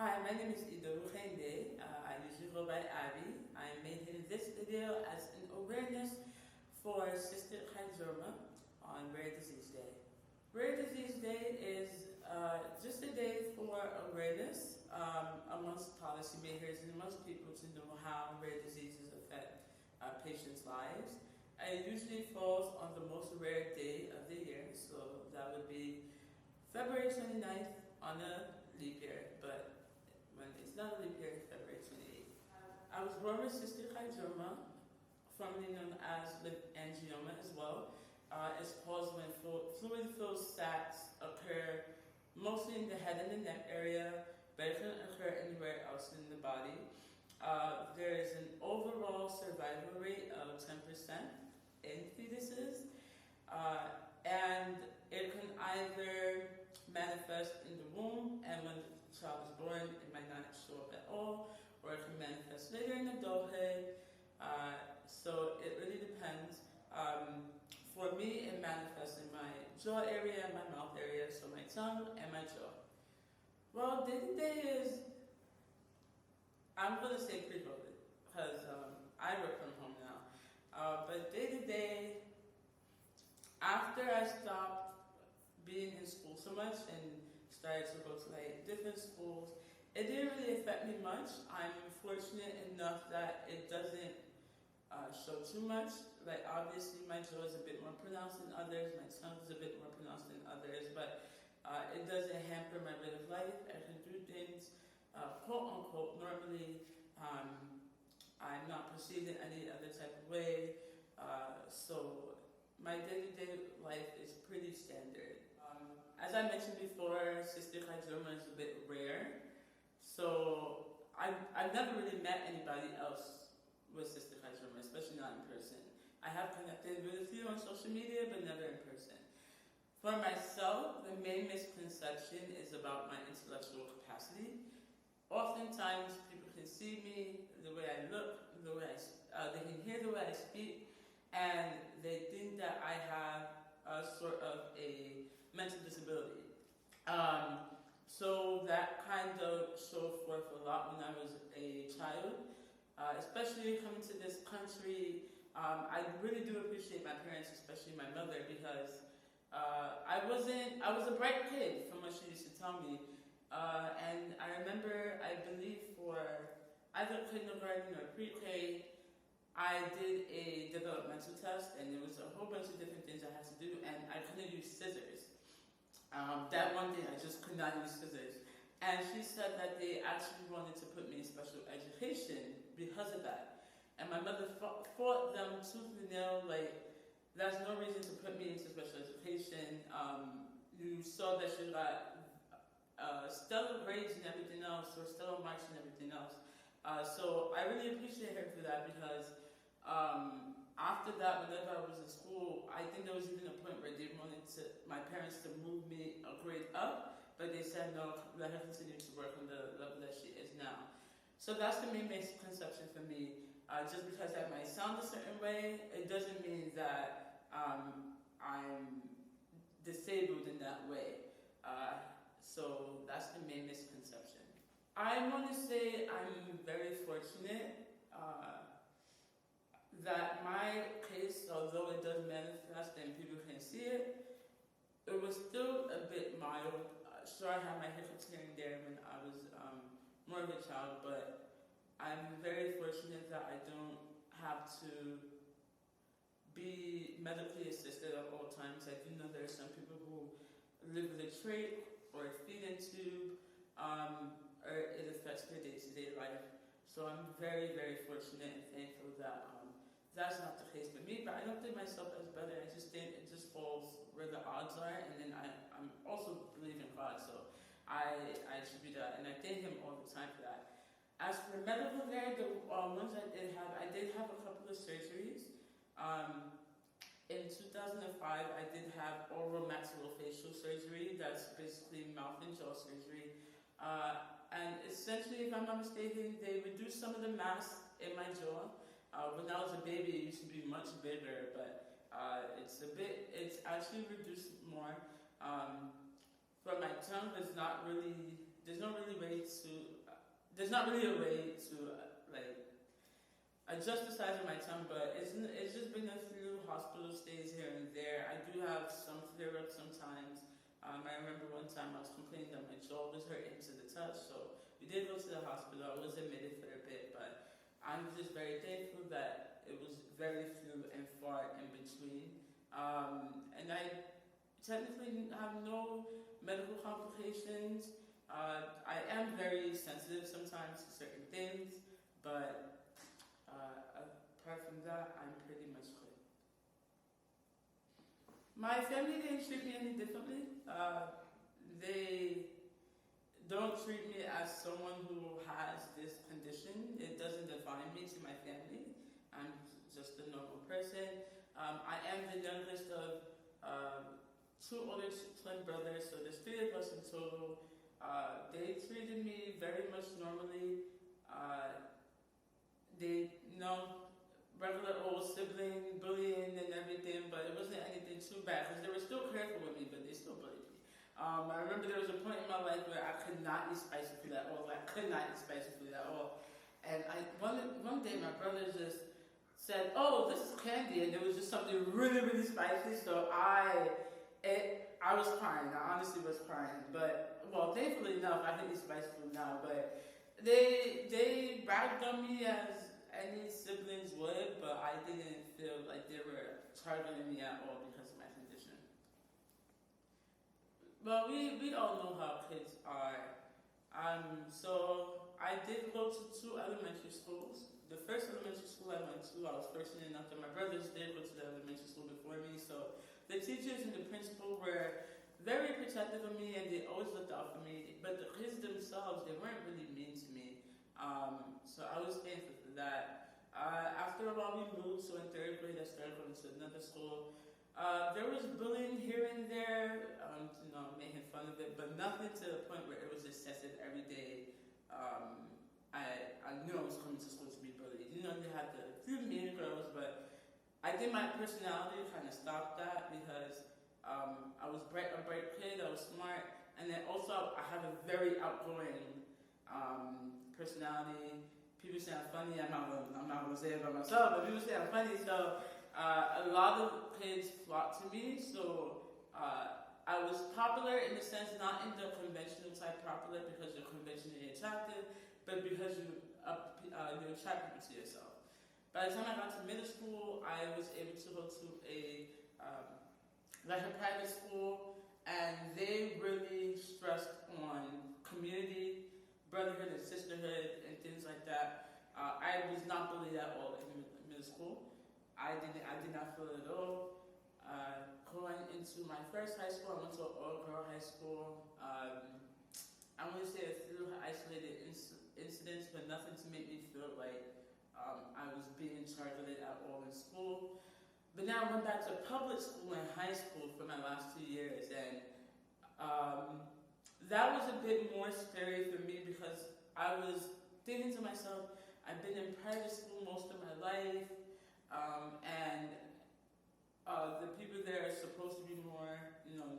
Hi, my name is Ido Rugende. I usually go by Abby. I made this video as an awareness for Cystic Hygroma on Rare Disease Day. Rare Disease Day is just a day for awareness amongst policymakers and amongst people to know how rare diseases affect patients' lives. It usually falls on the most rare day of the year, so that would be February 29th on a leap year, but when it's not a leap year, it's February 28th. I was born with cystic hygroma, formerly known as lip angioma as well. It's caused when fluid-filled sacs occur mostly in the head and the neck area, but it can occur anywhere else in the body. There is an overall survival rate of 10% in fetuses, and it can either manifest in the womb, and when the child is born, it might not show up at all, or it can manifest later in adulthood. So it really depends. For me, it manifests in my jaw area and my mouth area, so my tongue and my jaw. Well, day-to-day is, I'm going to say pre-COVID, because I work from home now. But day-to-day, after I stopped being in school so much and started to go to like different schools, it didn't really affect me much. I'm fortunate enough that it doesn't show too much. Like obviously my jaw is a bit more pronounced than others, my tongue is a bit more pronounced than others, but it doesn't hamper my way of life. I can do things, quote unquote, normally. I'm not perceived in any other type of way. So my day-to-day life is pretty standard. As I mentioned before, cystic hygroma is a bit rare. So I've never really met anybody else with cystic hygroma, especially not in person. I have connected with a few on social media, but never in person. For myself, the main misconception is about my intellectual capacity. Oftentimes, people can see me, the way I look, the way they can hear the way I speak, and they think that I have a sort of a mental disability. So that kind of showed forth a lot when I was a child, especially coming to this country. I really do appreciate my parents, especially my mother, because I was a bright kid from what she used to tell me. And I remember, I believe for either kindergarten or pre-K, I did a developmental test, and there was a whole bunch of different things I had to do, and I couldn't use scissors. That one day I just could not use scissors. And she said that they actually wanted to put me in special education because of that. And my mother fought them tooth and nail, like, there's no reason to put me into special education. You saw that she got stellar grades and everything else, or stellar marks and everything else. So I really appreciate her for that, because after that, whenever I was in school, I think there was even a point where they wanted my parents to move me a grade up, but they said no, let her continue to work on the level that she is now. So that's the main misconception for me. Just because I might sound a certain way, it doesn't mean that I'm disabled in that way. So that's the main misconception. I want to say I'm very fortunate that my case, although it does manifest and people can see it, it was still a bit mild. Sure, I had my hiccups here and there when I was more of a child, but I'm very fortunate that I don't have to be medically assisted at all times. I do know there are some people who live with a trach or a feeding tube, or it affects their day-to-day life. So I'm very, very fortunate and thankful that that's not the case with me. But I don't think myself as better. I just think it just falls where the odds are. And then I'm also believe in God, so I attribute that, and I thank Him all the time for that. As for medical care, the ones I did have a couple of surgeries. In 2005, I did have oral maxillofacial surgery. That's basically mouth and jaw surgery. And essentially, if I'm not mistaken, they reduced some of the mass in my jaw. When I was a baby, it used to be much bigger, but it's actually reduced more. For my tongue, there's no really way to there's not really a way to like adjust the size of my tongue, but it's just been a few hospital stays here and there. I do have some flare-ups sometimes. I remember one time I was complaining that my jaw was hurting to the touch, so we did go to the hospital. I was admitted for a bit, but I'm just very thankful that it was very few and far in between. And I technically have no medical complications. I am very sensitive sometimes to certain things, but apart from that, I'm pretty much good. My family didn't treat me any differently. They don't treat me as someone who has this condition. It doesn't define me to my family. I'm just a normal person. I am the youngest of two older twin brothers, so there's three of us in total. They treated me very much normally. They, regular old sibling bullying and everything, but it wasn't anything too bad because they were still careful with me, but they still bullied me. I remember there was a point in my life where I could not eat spicy food at all. I could not eat spicy food at all. And one day my brother just said, "Oh, this is candy," and it was just something really, really spicy. So I was crying. I honestly was crying. But well, thankfully enough, I can eat spicy food now. But they bragged on me as any siblings would, but I didn't feel like they were targeting me at all because of my condition. But we all know how kids are. So I did go to two elementary schools. The first elementary school I went to, I was fortunate enough that my brothers did go to the elementary school before me. So the teachers and the principal were very protective of me, and they always looked out for me. But the kids themselves, they weren't really mean to me. So I was thankful for that. After a while we moved, so in third grade I started going to another school. There was bullying here and there, making fun of it, but nothing to the point where it was excessive every day. I knew I was coming to school to be bullied. They had the few mean girls, but I think my personality kind of stopped that because I was a bright kid, I was smart, and then also I have a very outgoing personality. People say I'm funny. I'm not gonna say it about myself, but people say I'm funny. So a lot of kids flocked to me. So I was popular in the sense, not in the conventional type popular because you're conventionally attractive, but because you attract people to yourself. By the time I got to middle school, I was able to go to a private school, and they really stressed on community, brotherhood and sisterhood, and things like that. I was not bullied at all in middle school. I did not feel it at all. Going into my first high school, I went to an all-girl high school. I want to say a few isolated incidents, but nothing to make me feel like I was being targeted at all in school. But now I went back to public school and high school for my last 2 years, and that was a bit more scary for me because I was thinking to myself, I've been in private school most of my life, and the people there are supposed to be more,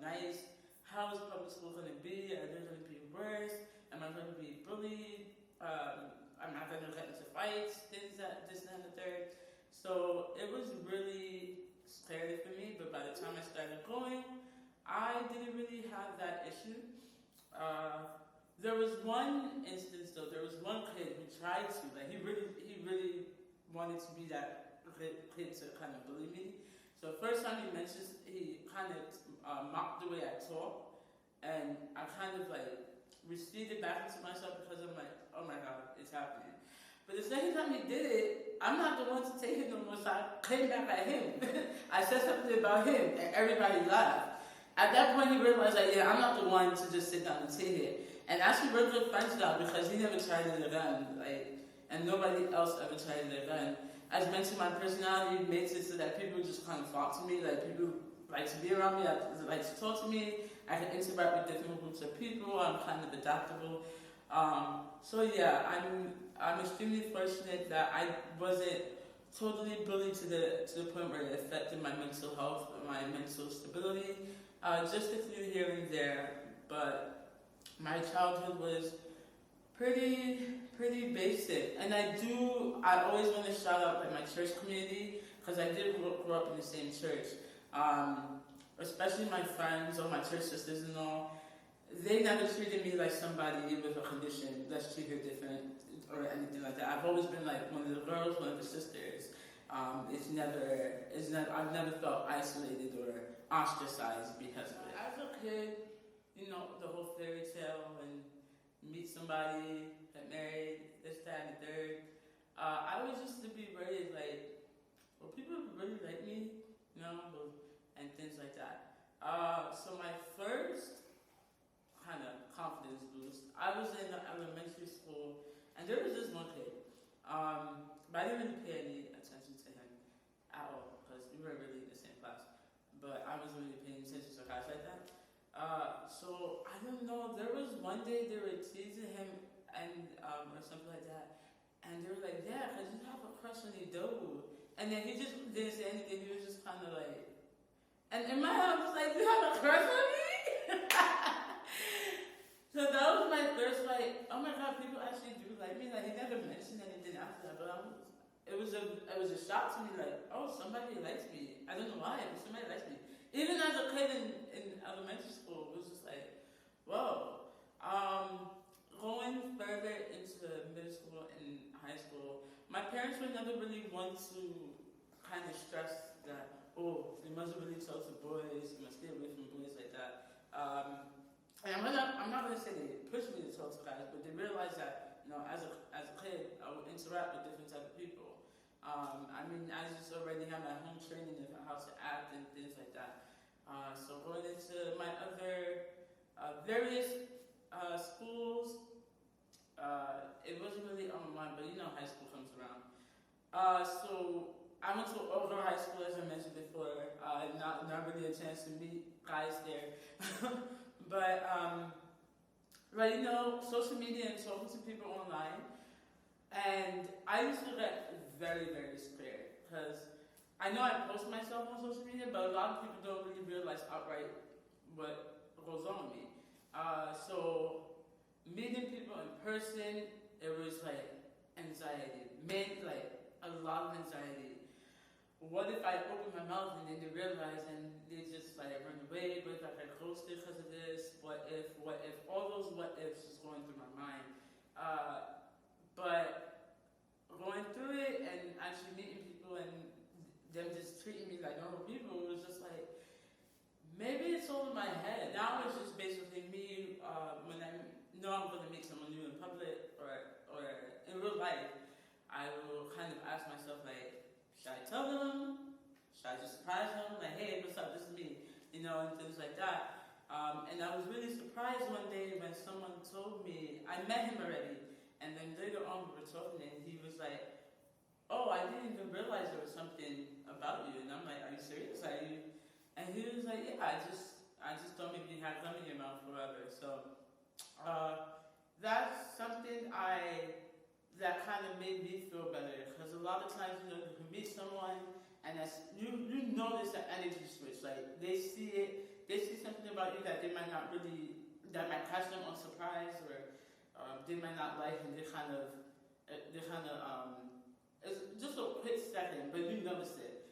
nice. How is public school going to be? Are they going to be worse? Am I going to be bullied? Am I going to get into fights? This, that, and the third. So it was really scary for me, but by the time I started going, I didn't really have that issue. There was one instance though, there was one kid who tried to, he really wanted to be that kid to kind of bully me. So the first time he kind of mocked the way I talk, and I kind of receded back into myself because I'm like, oh my God, it's happening. But the second time he did it, I'm not the one to take it no more, so I came back at him. I said something about him, and everybody laughed. At that point, he realized that, I'm not the one to just sit down and take it. And actually, we're good friends now because he never tried it again, and nobody else ever tried it again. As mentioned, my personality makes it so that people just kind of flock to me. People like to be around me, like to talk to me. I can interact with different groups of people. I'm kind of adaptable. So yeah, I'm extremely fortunate that I wasn't totally bullied to the point where it affected my mental health or my mental stability. Just a few here and there, but my childhood was pretty basic. And I always want to shout out like my church community, because I did grow up in the same church. Especially my friends or my church sisters-in-law, they never treated me like somebody with a condition that's treated different or anything like that. I've always been like one of the girls, one of the sisters. I've never felt isolated or ostracized because of it. As a kid, the whole fairy tale and meet somebody, get married, this, that, and the third. I always used to be very like, well, people really like me, and things like that. So my first kind of confidence boost, I was in elementary school, and there was this one kid. But I didn't really pay any attention to him at all, because we weren't really in the same class. But I wasn't really paying attention to guys like that. So I don't know, there was one day they were teasing him and or something like that. And they were like, yeah, because you have a crush on Idowu. And then he just didn't say anything, he was just kind of like, and in my head I was like, you have a crush on me? So that was my first like, oh my god, people actually do like me. Like he never mentioned anything after that, but it was a shock to me, like, oh, somebody likes me. I don't know why, but somebody likes me. Even as a kid in elementary school, it was just like, whoa. Going further into middle school and high school, my parents would never really want to kind of stress that, oh, you mustn't really talk to boys, you must stay away from boys like that. And I'm not going to say they pushed me to talk to guys, but they realized that, as a kid, I would interact with different type of people. I just already have my home training of how to act and things like that. So going into my other various schools, it wasn't really on my mind, but high school comes around. So I went to Over High School, as I mentioned before. Not really a chance to meet guys there. But, social media and talking to people online. And I used to get very, very scared, because I know I post myself on social media, but a lot of people don't really realize outright what goes on with me. So meeting people in person, it was like anxiety, like a lot of anxiety. What if I open my mouth and then they realize and they just like run away? What if I get ghosted because of this? What if? All those what ifs is going through my mind. But going through it and actually meeting people and them just treating me like normal people, it was just like, maybe it's all in my head. Now it's just basically me, when I know I'm going to meet someone new in public or in real life, I will kind of ask myself like, should I tell them? Should I just surprise them? Like, hey, what's up, this is me, and things like that. And I was really surprised one day when someone told me, I met him already, and then later on we were talking and he was like, oh, I didn't even realize there was something about you. And I'm like, are you serious? Are you? And he was like, yeah, I just thought maybe you had gum in your mouth forever. So that's something that kind of made me feel better, because a lot of times, you can meet someone and you notice that energy switch. Like they see something about you that they might not really, that might catch them on surprise, or they might not like, and they kind of it's just a quick second, but you notice it.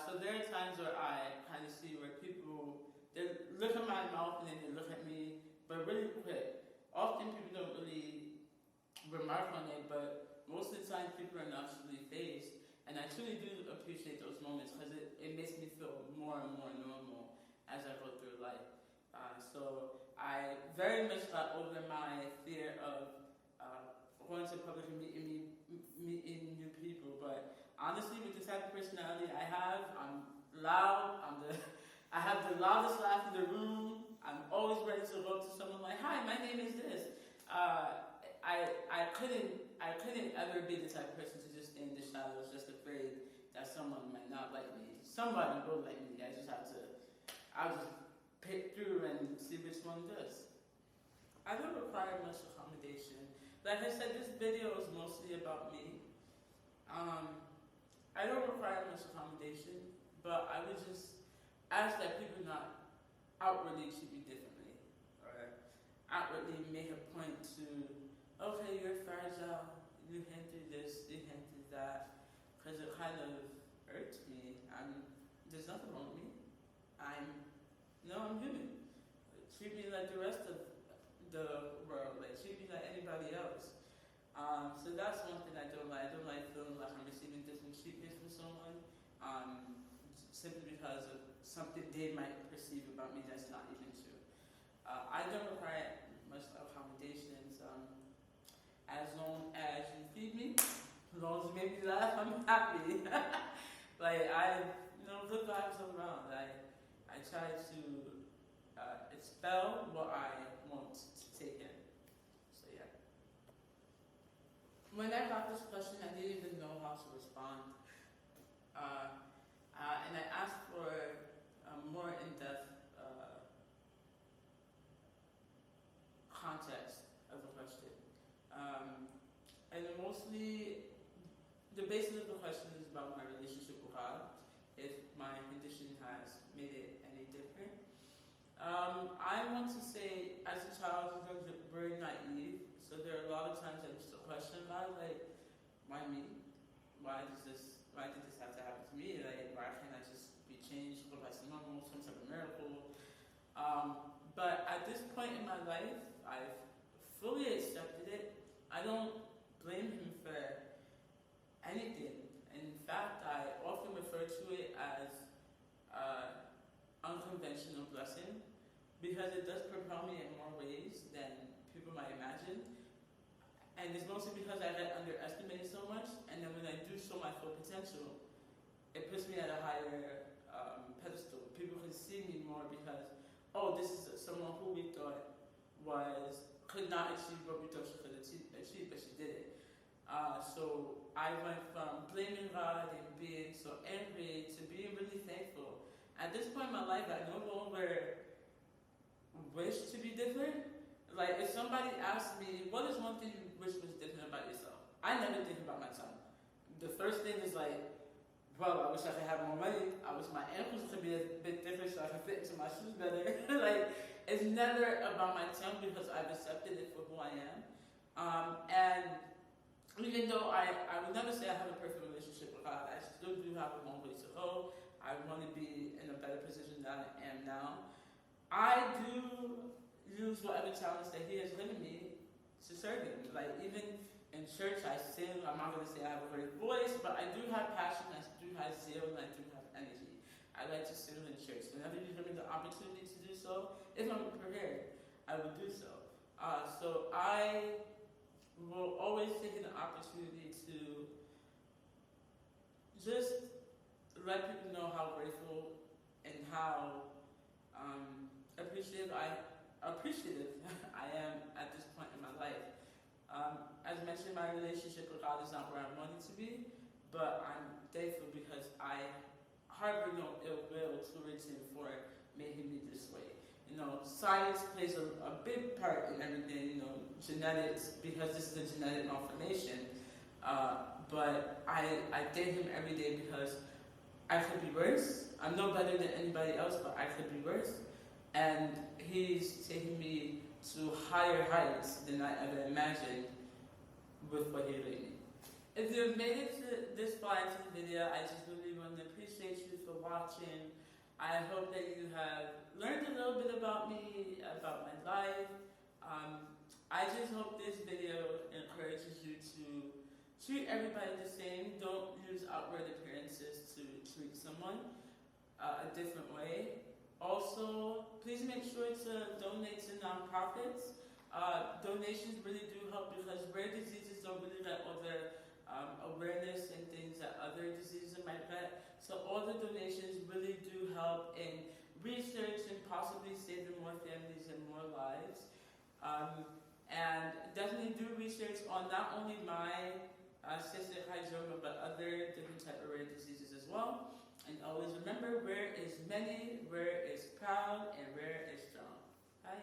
So there are times where I kind of see where people, they look at my mouth and then they look at me, but really quick. Often people don't really remark on it, but most of the time people are naturally phased, and I truly do appreciate those moments, because it makes me feel more and more normal as I go through life. So I very much got over my fear of going to public and meeting new people, but honestly, with the type of personality I have, I'm loud, I have the loudest laugh in the room. I'm always ready to go up to someone like, hi, my name is this. I couldn't ever be the type of person to just stay in the shadows, just afraid that someone might not like me. Somebody will like me. I'll just pick through and see which one does. I don't require much accommodation. Like I said, this video is mostly about me. I don't require much accommodation, but I would just ask that people not outwardly treat me differently, or outwardly make a point to, okay, you hinted this, you hinted that, because it kind of irked me. There's nothing wrong with me. I'm human. Treat me like the rest of the world, like treat me like anybody else. So that's one thing I don't like. I don't like feeling like I'm receiving different treatment from someone, simply because of something they might perceive about me that's not even true. I don't require much accommodations. As long as you feed me, as long as you make me laugh, I'm happy. Like good vibes all around. I try to expel what I want to take in. So yeah. When I got this question, I didn't even know how to respond. And I asked for a more in-depth context of the question. And mostly, the basis of the question is about my relationship with God, if my condition has made it any different. I want to say, as a child, I was very naive, so there are a lot of times I used to question God, like, why me? Why did this have to happen to me? Like, why can't I just be changed, go back to normal, some type of miracle? But at this point in my life, I've fully accepted it. I don't blame him for anything. In fact, I often refer to it as unconventional blessing, because it does propel me in more ways than people might imagine. And it's mostly because I get underestimated so much, and then when I do show my full potential, it puts me at a higher pedestal. People can see me more because, oh, this is someone who we thought could not achieve what we thought she could achieve, but she did it. So I went from blaming God and being so angry to being really thankful. At this point in my life, I no longer wish to be different. Like, if somebody asked me, what is one thing you wish was different about yourself? I never think about my tongue. The first thing is like, well, I wish I could have more money. I wish my ankles could be a bit thicker so I could fit into my shoes better. Like, it's never about my tongue because I've accepted it for who I am. And even though I would never say I have a perfect relationship with God, I still do have a long way to go. I want to be in a better position than I am now. I do use whatever talents that He has given me to serve Him. Like, even in church, I sing. I'm not going to say I have a great voice, but I do have passion, I do have zeal, and I do have energy. I like to sing in church. Whenever you give me the opportunity to do so, if I'm prepared, I will do so. So I will always take an opportunity to just let people know how grateful and how appreciative I am at this point in my life. As mentioned, my relationship with God is not where I want it to be, but I'm thankful because I harbor no ill will towards Him for making me this way. Science plays a big part in everything, genetics, because this is a genetic malformation. But I thank Him every day because I could be worse. I'm no better than anybody else, but I could be worse. And He's taking me to higher heights than I ever imagined with what He laid me. If you've made it to this far into the video, I just really want to appreciate you for watching. I hope that you have learned a little bit about me, about my life. I just hope this video encourages you to treat everybody the same. Don't use outward appearances to treat someone a different way. Also, please make sure to donate to nonprofits. Donations really do help because rare diseases don't really get all the awareness and things that other diseases might get. So all the donations really do help in research and possibly saving more families and more lives. And definitely do research on not only my Cystic Hygroma, but other different type of rare diseases as well. And always remember, rare is many, rare is proud, and rare is strong. Bye.